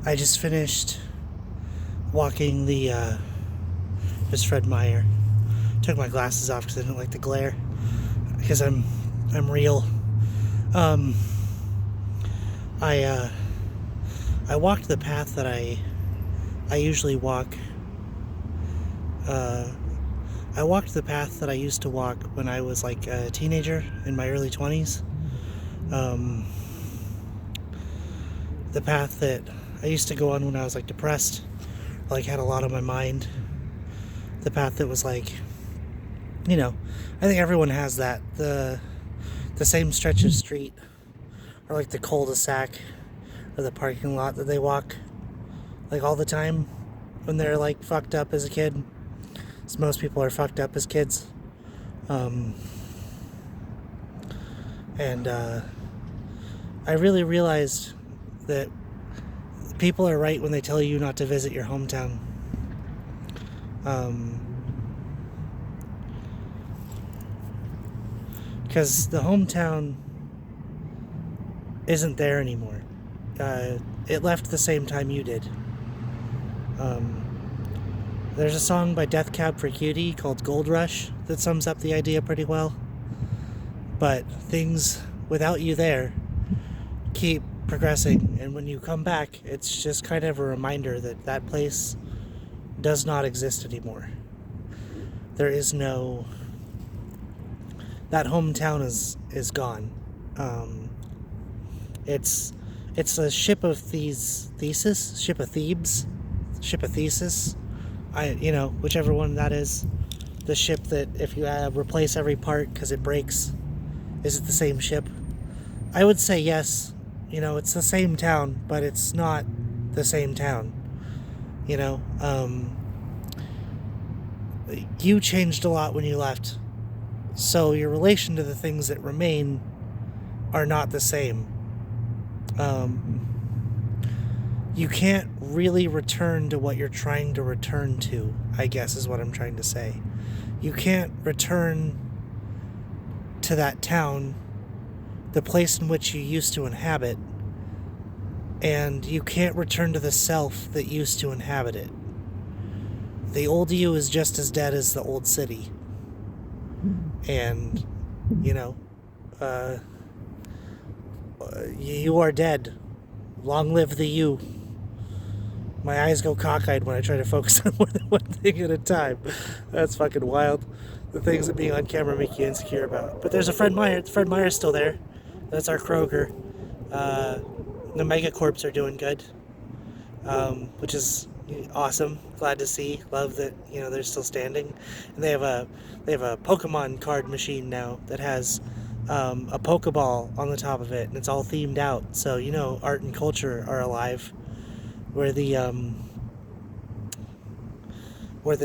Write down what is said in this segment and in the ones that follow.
I just finished walking the just Fred Meyer. Took my glasses off because I didn't like the glare. Because I'm real. Um, I walked the path that I usually walk. I walked the path that I used to walk when I was like a teenager in my early 20s. The path that I used to go on when I was like depressed, like had a lot on my mind. The path that was like, I think everyone has that. The same stretch of street, or like the cul-de-sac, or the parking lot that they walk, like all the time when they're like fucked up as a kid. So most people are fucked up as kids. And I really realized that people are right when they tell you not to visit your hometown. Because the hometown isn't there anymore. It left the same time you did. There's a song by Death Cab for Cutie called Gold Rush that sums up the idea pretty well. But things without you there keep progressing, and when you come back, it's just kind of a reminder that that place does not exist anymore. There is no... That hometown is gone. It's a ship of Thesis, ship of Thebes, ship of Thesis. Whichever one that is. The ship that if you replace every part because it breaks, is it the same ship? I would say yes. It's the same town, but it's not the same town. You changed a lot when you left. So your relation to the things that remain are not the same. You can't really return to what you're trying to return to, I guess is what I'm trying to say. You can't return to that town, the place in which you used to inhabit, and you can't return to the self that used to inhabit it. The old you is just as dead as the old city. And, you are dead. Long live the you. My eyes go cockeyed when I try to focus on more than one thing at a time. That's fucking wild. The things that being on camera make you insecure about. But there's a Fred Meyer. Fred Meyer's still there. That's our Kroger. The Megacorps are doing good, which is awesome. Glad to see. Love that they're still standing. And they have a Pokemon card machine now that has a Pokeball on the top of it, and it's all themed out. So art and culture are alive. Where the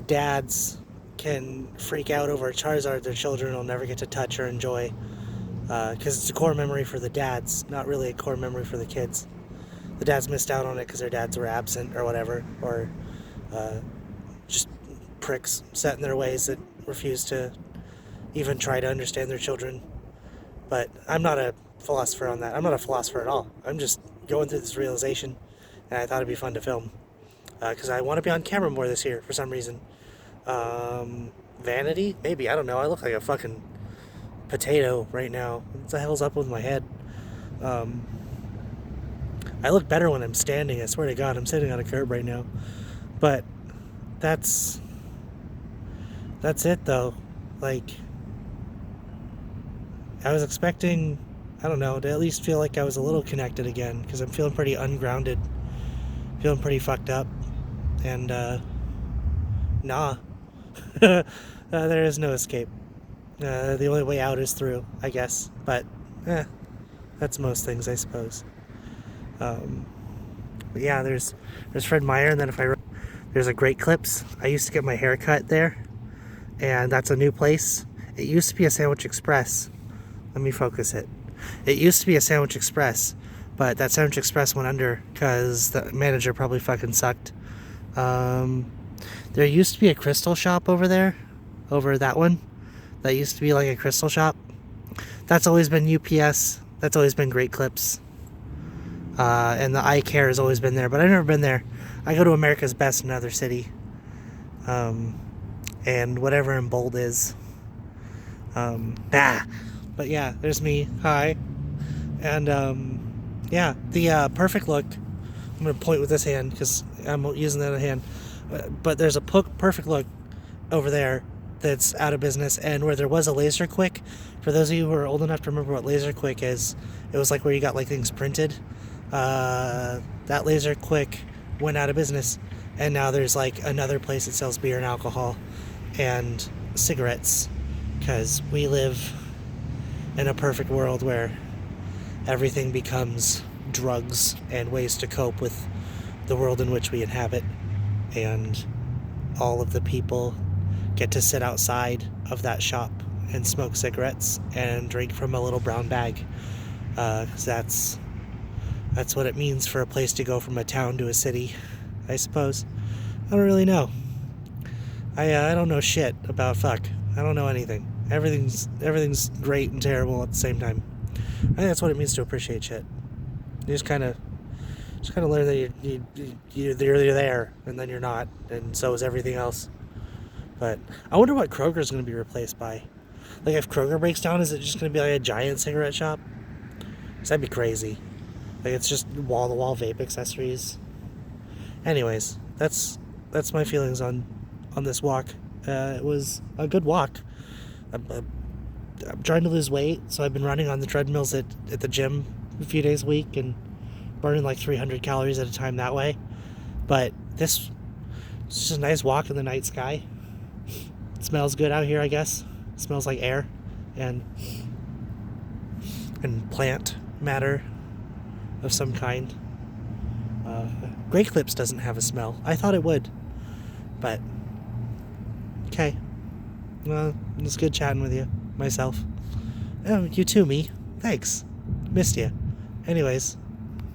dads can freak out over Charizard their children will never get to touch or enjoy, because it's a core memory for the dads, not really a core memory for the kids. The dads missed out on it because their dads were absent or whatever, or just pricks set in their ways that refuse to even try to understand their children. But I'm not a philosopher on that. I'm not a philosopher at all. I'm just going through this realization. And I thought it'd be fun to film. Because I want to be on camera more this year for some reason. Vanity? Maybe. I don't know. I look like a fucking potato right now. What the hell's up with my head? I look better when I'm standing. I swear to God, I'm sitting on a curb right now. But that's it, though. Like, I was expecting, I don't know, to at least feel like I was a little connected again. Because I'm feeling pretty ungrounded. Feeling pretty fucked up, and nah, there is no escape. The only way out is through, I guess. But that's most things, I suppose. But yeah, there's Fred Meyer, and then there's a Great Clips. I used to get my hair cut there, and that's a new place. It used to be a Sandwich Express. Let me focus it. It used to be a Sandwich Express. But that Sandwich Express went under because the manager probably fucking sucked. There used to be a crystal shop over there. Over that one. That used to be like a crystal shop. That's always been UPS. That's always been Great Clips. And the eye care has always been there, but I've never been there. I go to America's Best in another city. And whatever in bold is. But yeah, there's me. Hi. And yeah, the Perfect Look. I'm going to point with this hand because I'm using the other hand. But there's a Perfect Look over there that's out of business, and where there was a Laser Quick, for those of you who are old enough to remember what Laser Quick is, it was like where you got like things printed. That Laser Quick went out of business, and now there's like another place that sells beer and alcohol and cigarettes, because we live in a perfect world where everything becomes drugs and ways to cope with the world in which we inhabit, and all of the people get to sit outside of that shop and smoke cigarettes and drink from a little brown bag, 'cause that's what it means for a place to go from a town to a city, I suppose. I don't really know. I don't know shit about fuck. I don't know anything. Everything's great and terrible at the same time. I think that's what it means to appreciate shit. You just kind of learn that you're there, and then you're not, and so is everything else. But I wonder what Kroger's going to be replaced by. Like, if Kroger breaks down, is it just going to be like a giant cigarette shop? 'Cause that'd be crazy. Like, it's just wall-to-wall vape accessories. Anyways, that's my feelings on this walk. It was a good walk. I'm trying to lose weight, so I've been running on the treadmills at the gym a few days a week and burning like 300 calories at a time that way. But it's just a nice walk in the night sky. It smells good out here, I guess. It smells like air and plant matter of some kind. Great Clips doesn't have a smell. I thought it would, but okay. Well, it's good chatting with you, myself. Oh, you too, me. Thanks. Missed you. Anyways,